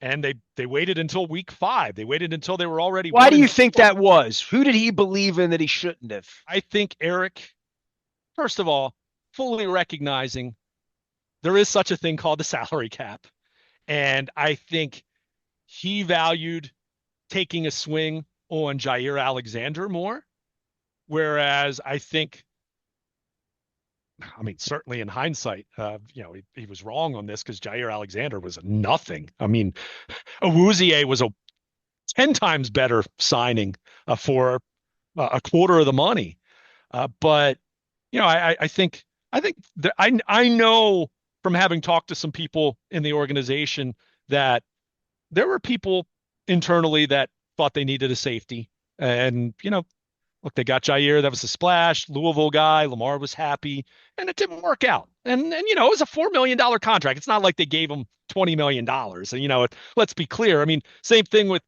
And they waited until week 5. They waited until they were already why one do you and think four. that was? Who did he believe in that he shouldn't have? I think Eric, first of all, fully recognizing there is such a thing called the salary cap. And I think he valued taking a swing on Jair Alexander more. Whereas I mean, certainly in hindsight, he was wrong on this because Jair Alexander was nothing. I mean, Awuzie was a 10 times better signing for a quarter of the money. But I know from having talked to some people in the organization that there were people internally that thought they needed a safety. And, look, they got Jair. That was a splash. Louisville guy. Lamar was happy. And it didn't work out. And it was a $4 million contract. It's not like they gave him $20 million. And, let's be clear. I mean, same thing with,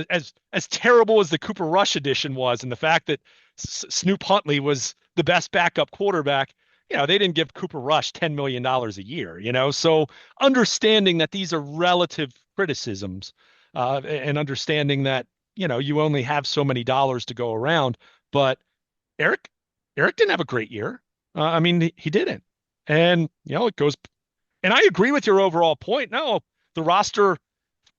as terrible as the Cooper Rush edition was and the fact that Snoop Huntley was the best backup quarterback. they didn't give Cooper Rush $10 million a year. So understanding that these are relative criticisms, and understanding that, you only have so many dollars to go around. But Eric, Eric didn't have a great year. I mean, he didn't. And, it goes, and I agree with your overall point. No, the roster,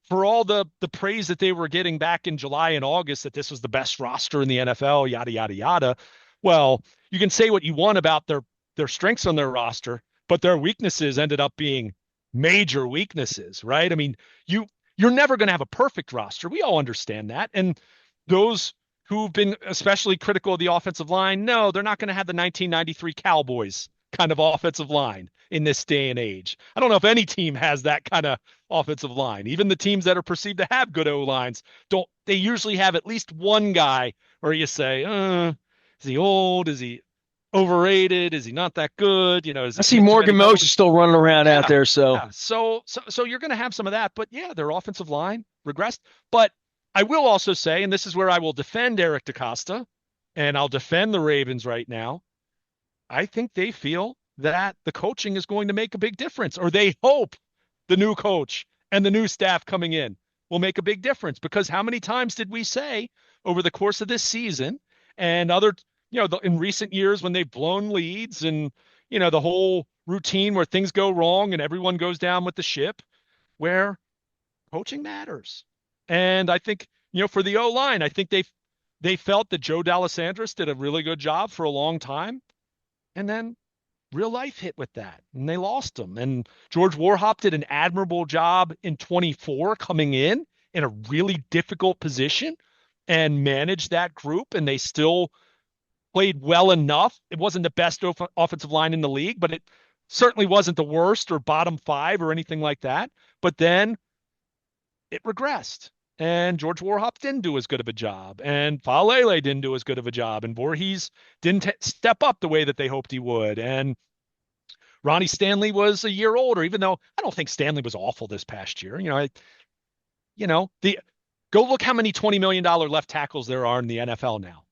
for all the praise that they were getting back in July and August, that this was the best roster in the NFL, yada yada yada. Well, you can say what you want about their strengths on their roster, but their weaknesses ended up being major weaknesses, right? I mean, you're never going to have a perfect roster. We all understand that. And those who've been especially critical of the offensive line, no, they're not going to have the 1993 Cowboys kind of offensive line in this day and age. I don't know if any team has that kind of offensive line. Even the teams that are perceived to have good O lines don't. They usually have at least one guy where you say, is he old? Is he overrated? Is he not that good? Is I he see getting too many Morgan Moses holds? still running around out Yeah, there. So yeah. So you're going to have some of that, but yeah, their offensive line regressed. But I will also say, and this is where I will defend Eric DeCosta, and I'll defend the Ravens right now. I think they feel that the coaching is going to make a big difference, or they hope the new coach and the new staff coming in will make a big difference. Because how many times did we say over the course of this season and other, in recent years when they've blown leads and, the whole routine where things go wrong and everyone goes down with the ship, where coaching matters. And I think, for the O line, I think they felt that Joe D'Alessandris did a really good job for a long time. And then real life hit with that, and they lost him. And George Warhop did an admirable job in 24 coming in a really difficult position and managed that group, and they still played well enough. It wasn't the best offensive line in the league, but it certainly wasn't the worst or bottom five or anything like that. But then it regressed. And George Warhop didn't do as good of a job, and Falele didn't do as good of a job, and Voorhees didn't step up the way that they hoped he would. And Ronnie Stanley was a year older, even though I don't think Stanley was awful this past year. The go look how many $20 million left tackles there are in the NFL now.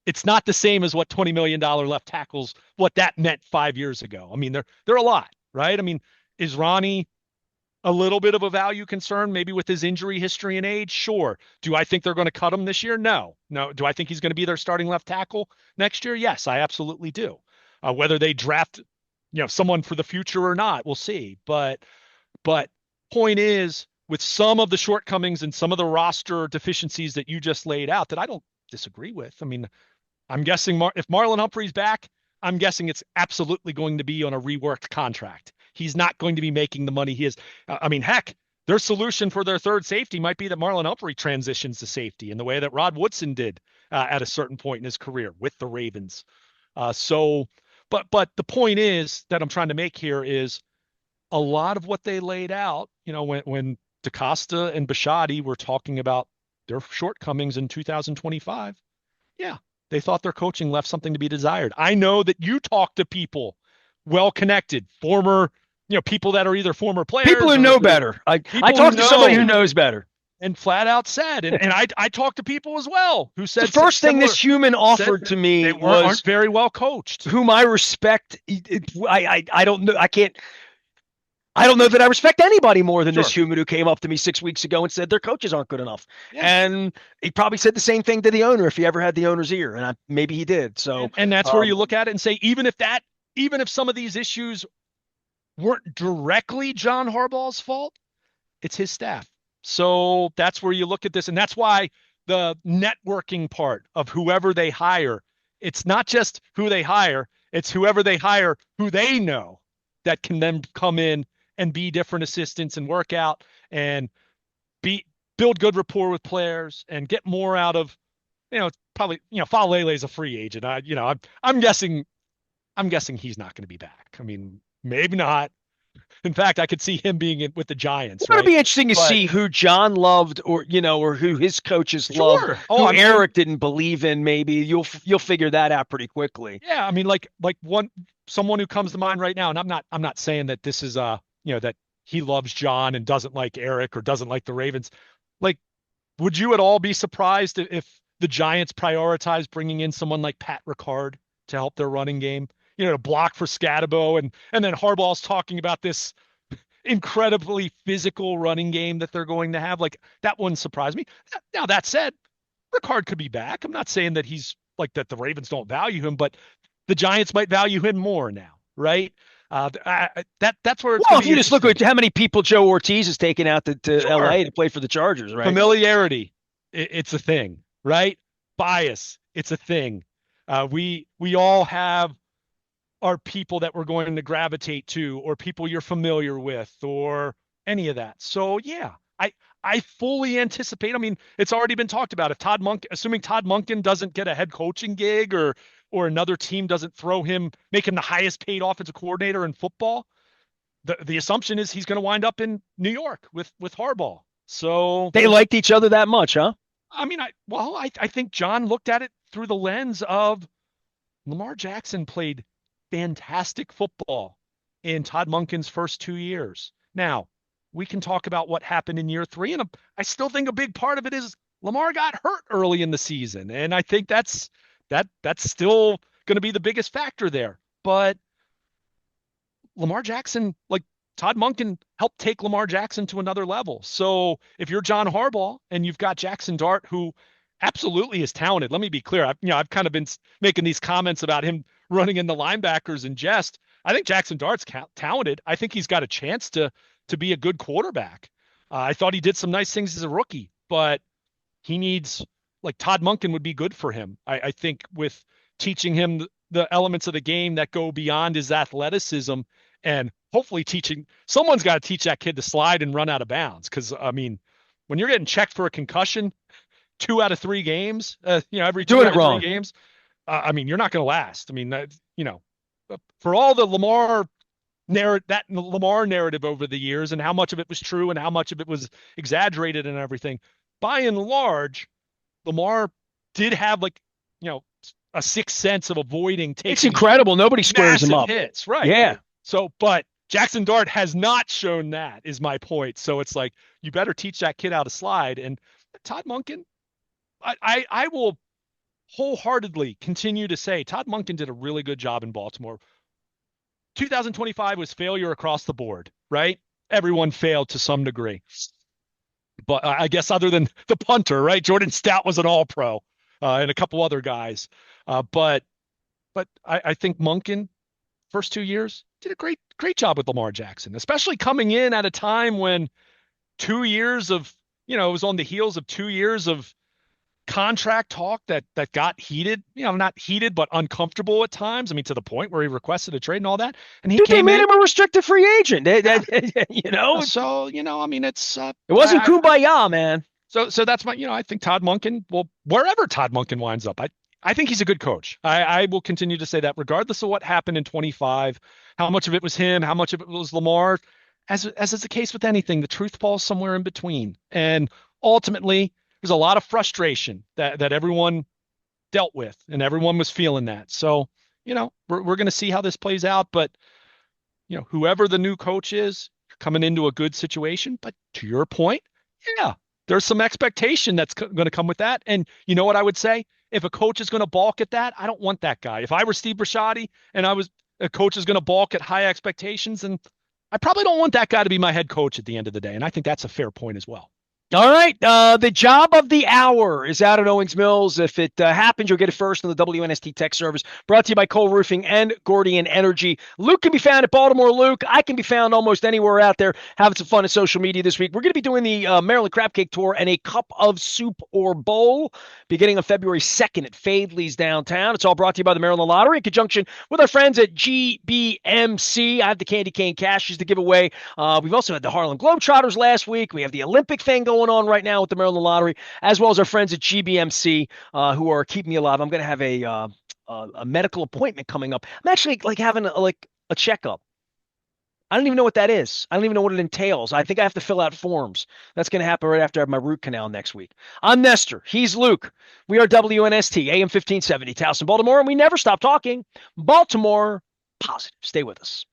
It's not the same as what $20 million left tackles, what that meant 5 years ago. I mean, they're a lot, right? I mean, is Ronnie a little bit of a value concern, maybe with his injury history and age? Sure. Do I think they're going to cut him this year? No. No. Do I think he's going to be their starting left tackle next year? Yes, I absolutely do. Whether they draft, someone for the future or not, we'll see. But point is, with some of the shortcomings and some of the roster deficiencies that you just laid out, that I don't disagree with. I mean, I'm guessing if Marlon Humphrey's back, I'm guessing it's absolutely going to be on a reworked contract. He's not going to be making the money he is. I mean, heck, their solution for their third safety might be that Marlon Humphrey transitions to safety in the way that Rod Woodson did at a certain point in his career with the Ravens. But the point is that I'm trying to make here is a lot of what they laid out, when DeCosta and Bisciotti were talking about their shortcomings in 2025, yeah, they thought their coaching left something to be desired. I know that you talk to people well connected, former, people that are either former people players who or know better. I people who talked to somebody who know knows better. and flat out said, and I talked to people as well who The said first thing similar, this human said offered to me they aren't was very well coached. whom I respect. I don't know. I don't know that I respect anybody more than this Sure. human who came up to me 6 weeks ago and said their coaches aren't good enough. Yeah. And he probably said the same thing to the owner if he ever had the owner's ear. And maybe he did. So, And that's where you look at it and say, even if some of these issues weren't directly John Harbaugh's fault, it's his staff. So that's where you look at this. And that's why the networking part of whoever they hire, it's not just who they hire, it's whoever they hire who they know that can then come in and be different assistants and work out and build good rapport with players and get more out of, probably, Falele is a free agent. I'm guessing he's not going to be back. I mean, maybe not. In fact, I could see him being with the Giants, it's going to right? be interesting to But see who John loved or who his coaches loved, sure. who I mean, Eric didn't believe in. Maybe you'll figure that out pretty quickly. yeah, I mean, like someone who comes to mind right now, and I'm not saying that this is that he loves John and doesn't like Eric or doesn't like the Ravens. Like, would you at all be surprised if the Giants prioritize bringing in someone like Pat Ricard to help their running game? to block for Scatabo, and then Harbaugh's talking about this incredibly physical running game that they're going to have. Like that wouldn't surprise me. Now that said, Ricard could be back. I'm not saying that he's like that the Ravens don't value him, but the Giants might value him more now, right? That's where it's Well, going to if be you just look interesting. at how many people Joe Ortiz has taken out to Sure, LA to play for the Chargers, right? familiarity, it's a thing, right? Bias, it's a thing. We all have our people that we're going to gravitate to, or people you're familiar with, or any of that. So yeah, I fully anticipate. I mean, it's already been talked about. If assuming Todd Monken doesn't get a head coaching gig, or another team doesn't make him the highest paid offensive coordinator in football, the assumption is he's going to wind up in New York with Harbaugh. So They liked each other that much, huh? I mean, I think John looked at it through the lens of Lamar Jackson played fantastic football in Todd Monken's first 2 years. Now, we can talk about what happened in year three, and I still think a big part of it is Lamar got hurt early in the season, and I think that's still going to be the biggest factor there. But Lamar Jackson, like Todd Monken, helped take Lamar Jackson to another level. So if you're John Harbaugh and you've got Jackson Dart, who absolutely is talented. Let me be clear. I've kind of been making these comments about him running in the linebackers in jest. I think Jackson Dart's talented. I think he's got a chance to be a good quarterback. I thought he did some nice things as a rookie, but he needs like Todd Monken would be good for him. I think with teaching him the elements of the game that go beyond his athleticism, and hopefully someone's got to teach that kid to slide and run out of bounds. Because I mean, when you're getting checked for a concussion 2 out of 3 games, every two Doing out it of three wrong. games, I mean, you're not going to last. I mean, for all the Lamar narrative over the years and how much of it was true and how much of it was exaggerated and everything, by and large, Lamar did have like, you know, a sixth sense of avoiding It's taking incredible. Nobody squares him massive up. hits. Right. Yeah. So, but Jackson Dart has not shown that, is my point. So it's like, you better teach that kid how to slide. And Todd Monken, I will wholeheartedly continue to say Todd Monken did a really good job in Baltimore. 2025 was failure across the board, right? Everyone failed to some degree. But I guess other than the punter, right? Jordan Stout was an all-pro, and a couple other guys. But I think Monken, first 2 years, did a great job with Lamar Jackson, especially coming in at a time when 2 years of, it was on the heels of 2 years of contract talk that got heated, not heated, but uncomfortable at times. I mean, to the point where he requested a trade and all that. And he Dude, they came made in. him a restricted free agent. Yeah. It So, I mean, it's, wasn't kumbaya, man. so that's my, I think Todd Monken, well, wherever Todd Monken winds up, I think he's a good coach. I will continue to say that regardless of what happened in 25, how much of it was him, how much of it was Lamar, as is the case with anything, the truth falls somewhere in between. And ultimately, there's a lot of frustration that everyone dealt with, and everyone was feeling that. So, we're going to see how this plays out. But, whoever the new coach is, you're coming into a good situation. But to your point, yeah, there's some expectation that's going to come with that. And you know what I would say? If a coach is going to balk at that, I don't want that guy. If I were Steve Bisciotti and a coach is going to balk at high expectations, and I probably don't want that guy to be my head coach at the end of the day. And I think that's a fair point as well. All right. The job of the hour is out at Owings Mills. If it happens, you'll get it first on the WNST Tech Service. Brought to you by Cole Roofing and Gordian Energy. Luke can be found at Baltimore Luke. I can be found almost anywhere out there having some fun at social media this week. We're going to be doing the Maryland Crab Cake Tour and a Cup of Soup or Bowl beginning on February 2nd at Fadley's downtown. It's all brought to you by the Maryland Lottery in conjunction with our friends at GBMC. I have the Candy Cane Cashes to give away. We've also had the Harlem Globetrotters last week. We have the Olympic thing going on right now with the Maryland Lottery, as well as our friends at GBMC who are keeping me alive. I'm going to have a medical appointment coming up. I'm actually like having a checkup. I don't even know what that is. I don't even know what it entails. I think I have to fill out forms. That's going to happen right after I have my root canal next week. I'm Nestor. He's Luke. We are WNST, AM 1570, Towson, Baltimore, and we never stop talking Baltimore positive. Stay with us.